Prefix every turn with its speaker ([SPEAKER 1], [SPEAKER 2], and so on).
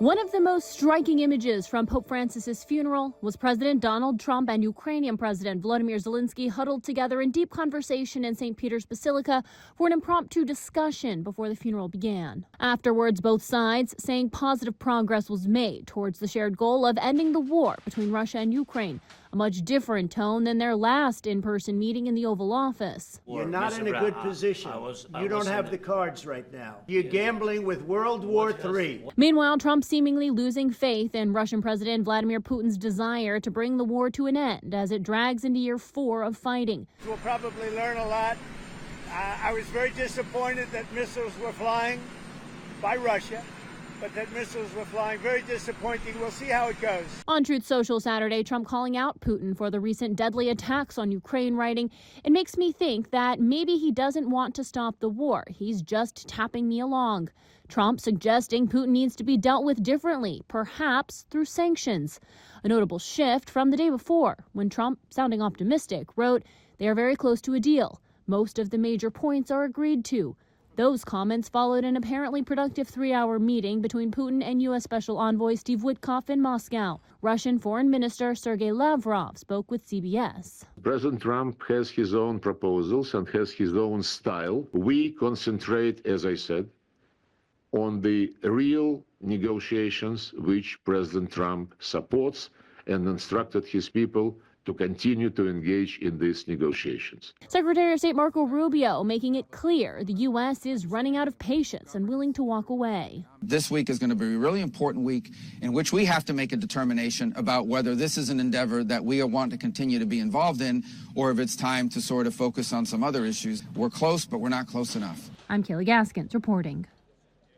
[SPEAKER 1] One of the most striking images from Pope Francis's funeral was President Donald Trump and Ukrainian President Volodymyr Zelenskyy huddled together in deep conversation in St. Peter's Basilica for an impromptu discussion before the funeral began. Afterwards, both sides saying positive progress was made towards the shared goal of ending the war between Russia and Ukraine, a much different tone than their last in-person meeting in the Oval Office.
[SPEAKER 2] You're not in a good position. You don't have the cards right now. You're gambling with World War III.
[SPEAKER 1] Meanwhile, Trump seemingly losing faith in Russian President Vladimir Putin's desire to bring the war to an end as it drags into year 4 of fighting.
[SPEAKER 3] We'll probably learn a lot. I was very disappointed that missiles were flying by Russia, but that missiles were flying. Very disappointing. We'll see how it goes.
[SPEAKER 1] On Truth Social Saturday, Trump calling out Putin for the recent deadly attacks on Ukraine, writing, "It makes me think that maybe he doesn't want to stop the war. He's just tapping me along." Trump suggesting Putin needs to be dealt with differently, perhaps through sanctions. A notable shift from the day before, when Trump, sounding optimistic, wrote, "They are very close to a deal. Most of the major points are agreed to." Those comments followed an apparently productive 3-hour meeting between Putin and U.S. Special Envoy Steve Witkoff in Moscow. Russian Foreign Minister Sergei Lavrov spoke with CBS.
[SPEAKER 4] President Trump has his own proposals and has his own style. We concentrate, as I said, on the real negotiations which President Trump supports and instructed his people to continue to engage in these negotiations.
[SPEAKER 1] Secretary of State Marco Rubio making it clear the U.S. is running out of patience and willing to walk away.
[SPEAKER 5] This week is going to be a really important week in which we have to make a determination about whether this is an endeavor that we want to continue to be involved in, or if it's time to sort of focus on some other issues. We're close, but we're not close enough.
[SPEAKER 1] I'm Kaylee Gaskins reporting.